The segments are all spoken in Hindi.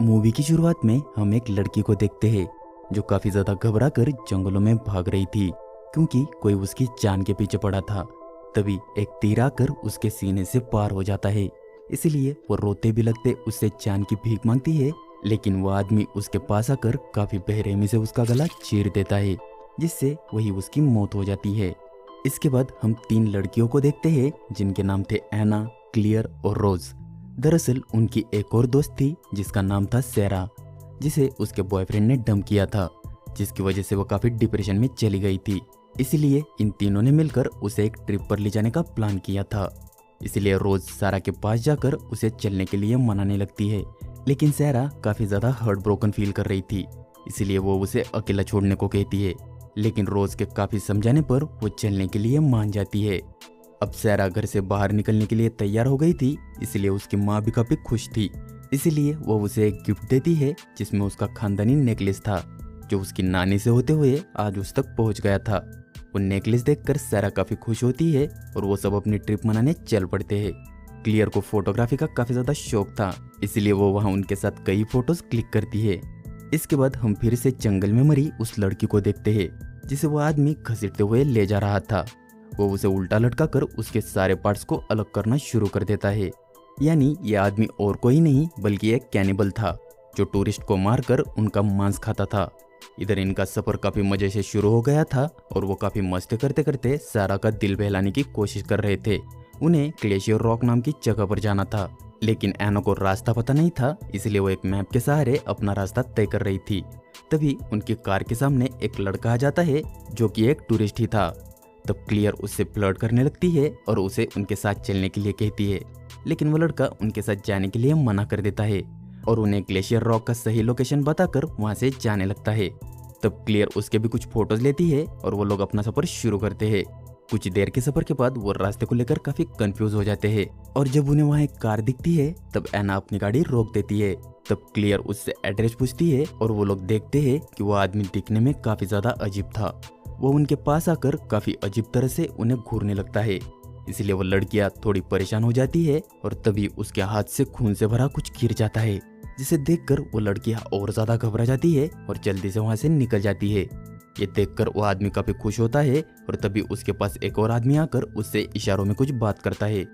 मूवी की शुरुआत में हम एक लड़की को देखते हैं जो काफी ज्यादा घबरा कर जंगलों में भाग रही थी क्योंकि कोई उसकी जान के पीछे पड़ा था। तभी एक तीर आकर उसके सीने से पार हो जाता है, इसलिए वो रोते भी लगते उससे जान की भीख मांगती है। लेकिन वो आदमी उसके पास आकर काफी बेरहमी से उसका गला चीर देता है, जिससे वही उसकी मौत हो जाती है। इसके बाद हम तीन लड़कियों को देखते हैं जिनके नाम थे एना, क्लियर और रोज। दरअसल उनकी एक और दोस्त थी जिसका नाम था सैरा, जिसे उसके बॉयफ्रेंड ने डंप किया था, जिसकी वजह से वो काफी डिप्रेशन में चली गई थी। इसलिए इन तीनों ने मिलकर उसे एक ट्रिप पर ले जाने का प्लान किया था। इसलिए रोज सारा के पास जाकर उसे चलने के लिए मनाने लगती है, लेकिन सैरा काफी ज्यादा हार्ट ब्रोकन फील कर रही थी, इसलिए वो उसे अकेला छोड़ने को कहती है। लेकिन रोज के काफी समझाने पर वो चलने के लिए मान जाती है। अब सैरा घर से बाहर निकलने के लिए तैयार हो गई थी, इसलिए उसकी माँ भी काफी खुश थी। इसीलिए वो उसे एक गिफ्ट देती है जिसमें उसका खानदानी नेकलेस था, जो उसकी नानी से होते हुए आज उस तक पहुंच गया था। वो नेकलेस देखकर सैरा काफी खुश होती है और वो सब अपनी ट्रिप मनाने चल पड़ते हैं। क्लियर को फोटोग्राफी का काफी ज्यादा शौक था, इसलिए वो वहाँ उनके साथ कई फोटोज क्लिक करती है। इसके बाद हम फिर से जंगल में मरी उस लड़की को देखते हैं जिसे वो आदमी घसीटते हुए ले जा रहा था। वो उसे उल्टा लटका कर उसके सारे पार्ट्स को अलग करना शुरू कर देता है। यानी ये आदमी और कोई नहीं बल्कि एक कैनिबल था जो टूरिस्ट को मारकर उनका मांस खाता था। इधर इनका सफर काफी मजे से शुरू हो गया था और वो काफी मस्ती करते करते सारा का दिल बहलाने की कोशिश कर रहे थे। उन्हें ग्लेशियर रॉक नाम की जगह पर जाना था, लेकिन एना को रास्ता पता नहीं था, इसलिए वो एक मैप के सहारे अपना रास्ता तय कर रही थी। तभी उनकी कार के सामने एक लड़का आ जाता है जो कि एक टूरिस्ट ही था। तब क्लियर उससे फ्लर्ट करने लगती है और उसे उनके साथ चलने के लिए कहती है, लेकिन वो लड़का उनके साथ जाने के लिए मना कर देता है और उन्हें ग्लेशियर रॉक का सही लोकेशन बताकर वहां से जाने लगता है। तब क्लियर उसके भी कुछ फोटोज लेती है और वो लोग अपना सफर शुरू करते हैं। कुछ देर के सफर के बाद वो रास्ते को लेकर काफी कंफ्यूज हो जाते हैं और जब उन्हें वहाँ एक कार दिखती है तब एना अपनी गाड़ी रोक देती है। तब क्लियर उससे एड्रेस पूछती है और वो लोग देखते हैं कि वो आदमी दिखने में काफी ज्यादा अजीब था। वो उनके पास आकर काफी अजीब तरह से उन्हें घूरने लगता है, इसलिए वो लड़कियां थोड़ी परेशान हो जाती है और तभी उसके हाथ से खून से भरा कुछ गिर जाता है, जिसे देखकर वो लड़कियां और ज्यादा घबरा जाती है और जल्दी से वहां से निकल जाती है। ये देखकर वो आदमी काफी खुश होता है और तभी उसके पास एक और आदमी आकर उससे इशारों में कुछ बात करता है।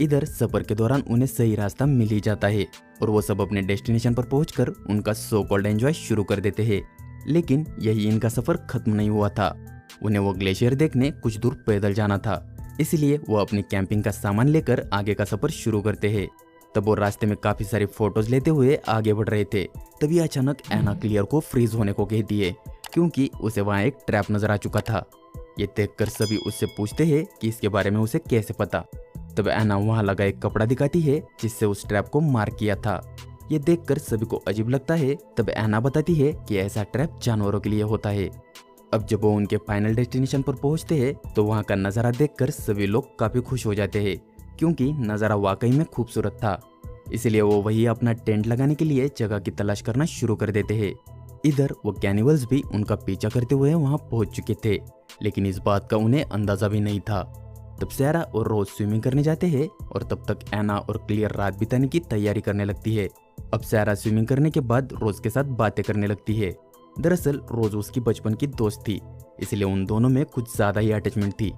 इधर सफर के दौरान उन्हें सही रास्ता मिल ही जाता है और वो सब अपने डेस्टिनेशन पर पहुंचकर उनका सो कॉल्ड एंजॉय शुरू कर देते हैं। लेकिन यही इनका सफर खत्म नहीं हुआ था। उन्हें वो ग्लेशियर देखने कुछ दूर पैदल जाना था, इसलिए वो अपनी कैंपिंग का सामान लेकर आगे का सफर शुरू करते हैं। तब वो रास्ते में काफी सारी फोटोज लेते हुए आगे बढ़ रहे थे। तभी अचानक एना क्लियर को फ्रीज होने को कहती है क्योंकि उसे वहाँ एक ट्रैप नजर आ चुका था। ये देखकर सभी उससे पूछते हैं कि इसके बारे में उसे कैसे पता। तब एना वहाँ लगा एक कपड़ा दिखाती है जिससे उस ट्रैप को मार्क किया था। ये देखकर सभी को अजीब लगता है। तब एना बताती है कि ऐसा ट्रैप जानवरों के लिए होता है। अब जब वो उनके फाइनल डेस्टिनेशन पर पहुंचते हैं तो वहाँ का नज़ारा देखकर सभी लोग काफी खुश हो जाते हैं क्योंकि नज़ारा वाकई में खूबसूरत था। इसलिए वो वही अपना टेंट लगाने के लिए जगह की तलाश करना शुरू कर देते हैं। इधर वो कैनिबल्स भी उनका पीछा करते हुए वहाँ पहुंच चुके थे, लेकिन इस बात का उन्हें अंदाजा भी नहीं था। तब सैरा और रोज स्विमिंग करने जाते हैं और तब तक एना और क्लियर रात बिताने की तैयारी करने लगती है। अब सैरा स्विमिंग करने के बाद रोज के साथ बातें करने लगती है। दरअसल रोज उसकी बचपन की दोस्त थी, इसलिए उन दोनों में कुछ ज्यादा ही अटैचमेंट थी।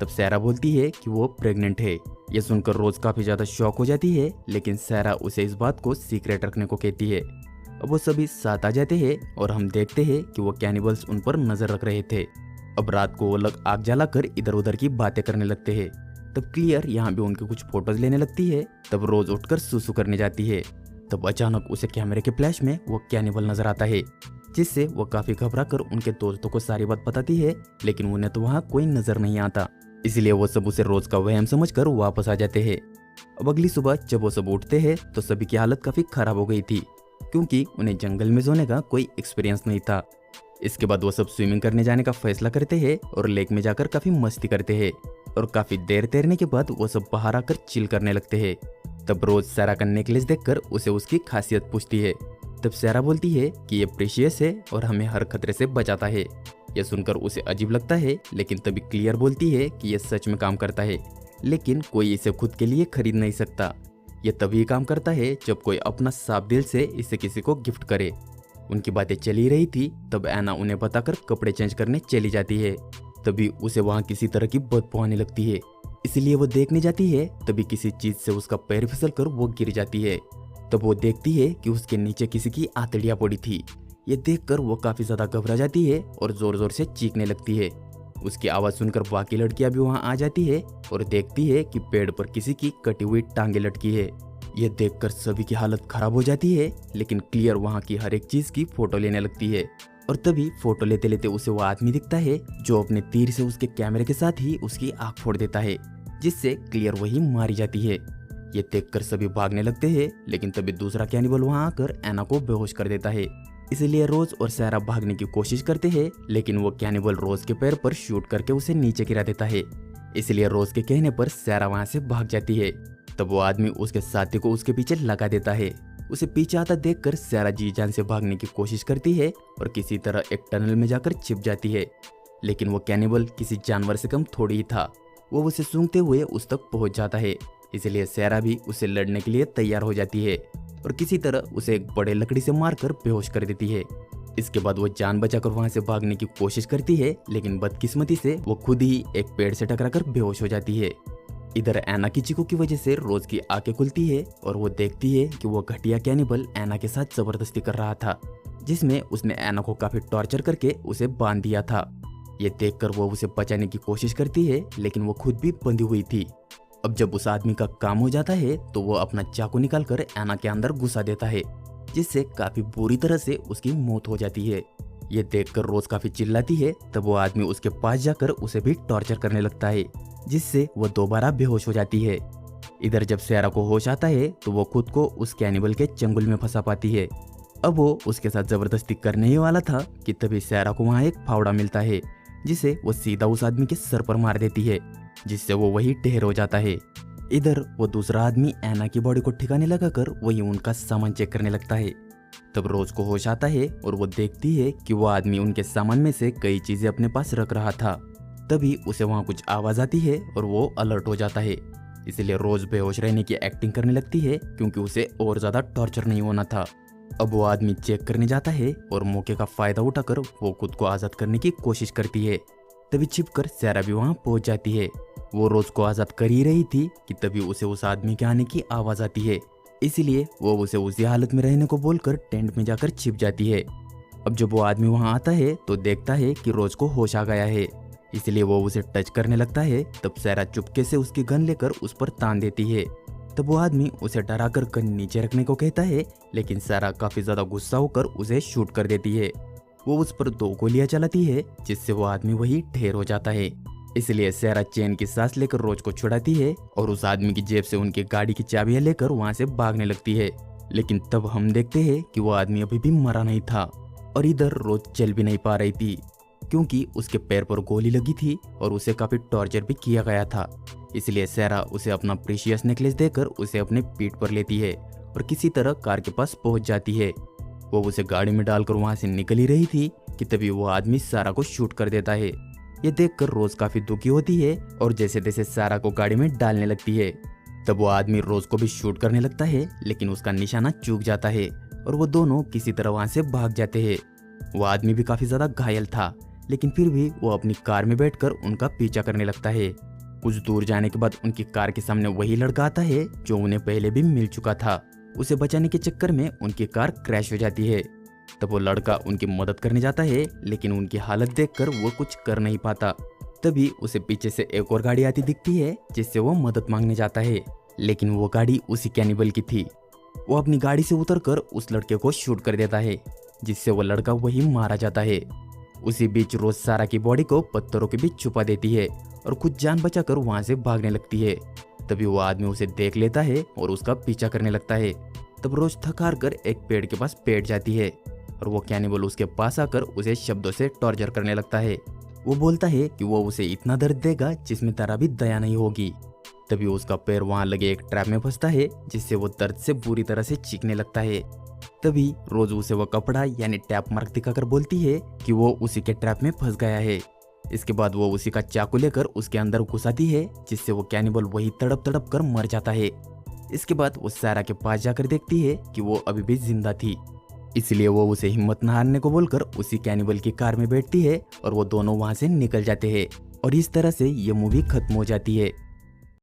तब सैरा बोलती है कि वो प्रेग्नेंट है। यह सुनकर रोज काफी ज्यादा शॉक हो जाती है, लेकिन सैरा उसे इस बात को सीक्रेट रखने को कहती है। अब वो सभी साथ आ जाते हैं और हम देखते हैं कि वो कैनिबल्स उन पर नजर रख रहे थे। अब रात को वो लोग आग जलाकर इधर उधर की बातें करने लगते हैं। तब क्लियर यहाँ भी उनके कुछ फोटोज लेने लगती है। तब रोज उठकर सुसु करने जाती है। तब अचानक उसे कैमरे के फ्लैश में वो कैनिबल नजर आता है, जिससे वो काफी घबरा कर उनके दोस्तों को सारी बात बताती है, लेकिन उन्हें तो वहाँ कोई नजर नहीं आता, इसलिए वो सब उसे रोज का वहम समझकर वापस आ जाते हैं। अब अगली सुबह जब वो सब उठते हैं तो सभी की हालत काफी खराब हो गई थी क्योंकि उन्हें जंगल में सोने का कोई एक्सपीरियंस नहीं था। इसके बाद वो सब स्विमिंग करने जाने का फैसला करते हैं और लेक में जाकर काफी मस्ती करते हैं और काफी देर तैरने के बाद वो सब बाहर आकर चिल करने लगते हैं। तब रोज सैरा का नेकलेस देखकर उसे उसकी खासियत पूछती है। तब सैरा बोलती है कि ये प्रेशियस है और हमें हर खतरे से बचाता है। यह सुनकर उसे अजीब लगता है, लेकिन तभी क्लियर बोलती है कि यह सच में काम करता है, लेकिन कोई इसे खुद के लिए खरीद नहीं सकता। ये तभी काम करता है जब कोई अपना साफ दिल से इसे किसी को गिफ्ट करे। उनकी बातें चली रही थी, तब ऐना उन्हें बताकर कपड़े चेंज करने चली जाती है। तभी उसे वहाँ किसी तरह की बदबू आने लगती है, इसलिए वो देखने जाती है। तभी किसी चीज से उसका पैर फिसल कर वो गिर जाती है। तब वो देखती है कि उसके नीचे किसी की आंतड़ियाँ पड़ी थी। ये देखकर वो काफी ज्यादा घबरा जाती है और जोर जोर से चीखने लगती है। उसकी आवाज सुनकर बाकी लड़कियां भी वहां आ जाती है और देखती है कि पेड़ पर किसी की कटी हुई टांगे लटकी है। ये देखकर सभी की हालत खराब हो जाती है, लेकिन क्लियर वहां की हर एक चीज की फोटो लेने लगती है। और तभी फोटो लेते लेते उसे वो आदमी दिखता है जो अपने तीर से उसके कैमरे के साथ ही उसकी आंख फोड़ देता है, जिससे क्लियर वही मारी जाती है। ये देखकर सभी भागने लगते हैं, लेकिन तभी दूसरा कैनिबल वहां आकर ऐना को बेहोश कर देता है। इसलिए रोज और सारा भागने की कोशिश करते हैं, लेकिन वो कैनिबल रोज के पैर पर शूट करके उसे नीचे गिरा देता है। इसलिए रोज के कहने पर सारा वहां से भाग जाती है। तब वो आदमी उसके साथी को उसके पीछे लगा देता है। उसे पीछे आता देखकर सारा जी जान से भागने की कोशिश करती है और किसी तरह एक टनल में जाकर छिप जाती है। लेकिन वो कैनिबल किसी जानवर से कम थोड़ी ही था। वो उसे सूंघते हुए उस तक पहुंच जाता है। इसलिए सारा भी उसे लड़ने के लिए तैयार हो जाती है और किसी तरह उसे एक बड़े लकड़ी से मारकर बेहोश कर देती है। इसके बाद वो जान बचाकर वहां से भागने की कोशिश करती है, लेकिन बदकिस्मती से वो खुद ही एक पेड़ से टकराकर बेहोश हो जाती है। इधर ऐना की चीखों की वजह से रोज की आंखें खुलती है और वो देखती है कि वो घटिया कैनिबल ऐना के साथ जबरदस्ती कर रहा था, जिसमें उसने ऐना को काफी टॉर्चर करके उसे बांध दिया था। ये देखकर वो उसे बचाने की कोशिश करती है, लेकिन वो खुद भी बंधी हुई थी। अब जब उस आदमी का काम हो जाता है तो वो अपना चाकू निकालकर ऐना के अंदर घुसा देता है, जिससे काफी बुरी तरह से उसकी मौत हो जाती है। ये देखकर रोज काफी चिल्लाती है। तब वो आदमी उसके पास जाकर उसे भी टॉर्चर करने लगता है, जिससे वो दोबारा बेहोश हो जाती है। इधर जब सारा को होश आता है तो वो खुद को उस कैनिबल के चंगुल में फंसा पाती है। अब वो उसके साथ जबरदस्ती करने ही वाला था कि तभी सारा को वहाँ एक फावड़ा मिलता है, जिसे वो सीधा उस आदमी के सर पर मार देती है, जिससे वो वही ढेर हो जाता है। इधर वो दूसरा आदमी ऐना की बॉडी को ठिकाने लगाकर वही उनका सामान चेक करने लगता है। तब रोज को होश आता है और वो देखती है कि वो आदमी उनके सामान में से कई चीजें अपने पास रख रहा था। तभी उसे वहाँ कुछ आवाज आती है और वो अलर्ट हो जाता है। इसलिए रोज बेहोश रहने की एक्टिंग करने लगती है, क्योंकि उसे और ज्यादा टॉर्चर नहीं होना था। अब वो आदमी चेक करने जाता है और मौके का फायदा उठाकर वो खुद को आजाद करने की कोशिश करती है। तभी छिपकर सारा भी वहाँ पहुंच जाती है। वो रोज को आजाद कर ही रही थी कि तभी उसे उस आदमी के आने की आवाज आती है। इसलिए वो उसे उसी हालत में रहने को बोलकर टेंट में जाकर छिप जाती है। अब जब वो आदमी वहाँ आता है तो देखता है कि रोज को होश आ गया है, इसलिए वो उसे टच करने लगता है। तब सारा चुपके से उसकी गन लेकर उस पर तान देती है। तब वो आदमी उसे डराकर गन नीचे रखने को कहता है, लेकिन सारा काफी ज्यादा गुस्सा होकर उसे शूट कर देती है। वो उस पर 2 गोलियां चलाती है, जिससे वो आदमी वही ढेर हो जाता है। इसलिए सारा चैन की सांस लेकर रोज को छुड़ाती है और उस आदमी की जेब से उनकी गाड़ी की चाबियां लेकर वहां से भागने लगती है। लेकिन तब हम देखते हैं कि वो आदमी अभी भी मरा नहीं था और इधर रोज चल भी नहीं पा रही थी, क्योंकि उसके पैर पर गोली लगी थी और उसे काफी टॉर्चर भी किया गया था। इसलिए सारा उसे अपना प्रीशियस नेकलेस देकर उसे अपने पीठ पर लेती है और किसी तरह कार के पास पहुंच जाती है। वो उसे गाड़ी में डालकर वहां से निकल ही रही थी कि तभी वो आदमी सारा को शूट कर देता है। ये देखकर रोज काफी दुखी होती है और जैसे तैसे सारा को गाड़ी में डालने लगती है। तब वो आदमी रोज को भी शूट करने लगता है, लेकिन उसका निशाना चूक जाता है और वो दोनों किसी तरह वहां से भाग जाते हैं। वो आदमी भी काफी ज्यादा घायल था, लेकिन फिर भी वो अपनी कार में बैठकर उनका पीछा करने लगता है। कुछ दूर जाने के बाद उनकी कार के सामने वही लड़का आता है जो उन्हें पहले भी मिल चुका था। उसे बचाने के चक्कर में उनकी कार क्रैश हो जाती है। तब वो लड़का उनकी मदद करने जाता है, लेकिन उनकी हालत देखकर वो कुछ कर नहीं पाता। तभी उसे पीछे से एक और गाड़ी आती दिखती है, जिससे वो मदद मांगने जाता है, लेकिन वो गाड़ी उसी कैनिबल की थी। वो अपनी गाड़ी से उतरकर उस लड़के को शूट कर देता है, जिससे वो लड़का वही मारा जाता है। उसी बीच रोज सारा की बॉडी को पत्थरों के बीच छुपा देती है और खुद जान बचाकर वहां से भागने लगती है। तभी वो आदमी उसे देख लेता है और उसका पीछा करने लगता है। तब रोज थक हार कर एक पेड़ के पास बैठ जाती है और वो कैनिबल उसके पास आकर उसे शब्दों से टॉर्चर करने लगता है। वो बोलता है कि वो उसे इतना दर्द देगा जिसमें तारा भी दया नहीं होगी। तभी उसका पैर वहां लगे एक ट्रैप में फंसता है, जिससे वो दर्द से बुरी तरह से चीखने लगता है। तभी रोज उसे वो कपड़ा यानी टैप मार्क दिखाकर बोलती है कि वो उसी के ट्रैप में फंस गया है। इसके बाद वो उसी का चाकू लेकर उसके अंदर घुसाती है, जिससे वो कैनिबल वही तड़प तड़प कर मर जाता है। इसके बाद वो सारा के पास जाकर देखती है कि वो अभी भी जिंदा थी, इसलिए वो उसे हिम्मत न हारने को बोलकर उसी कैनिबल की कार में बैठती है और वो दोनों वहां से निकल जाते हैं। और इस तरह से ये मूवी खत्म हो जाती है।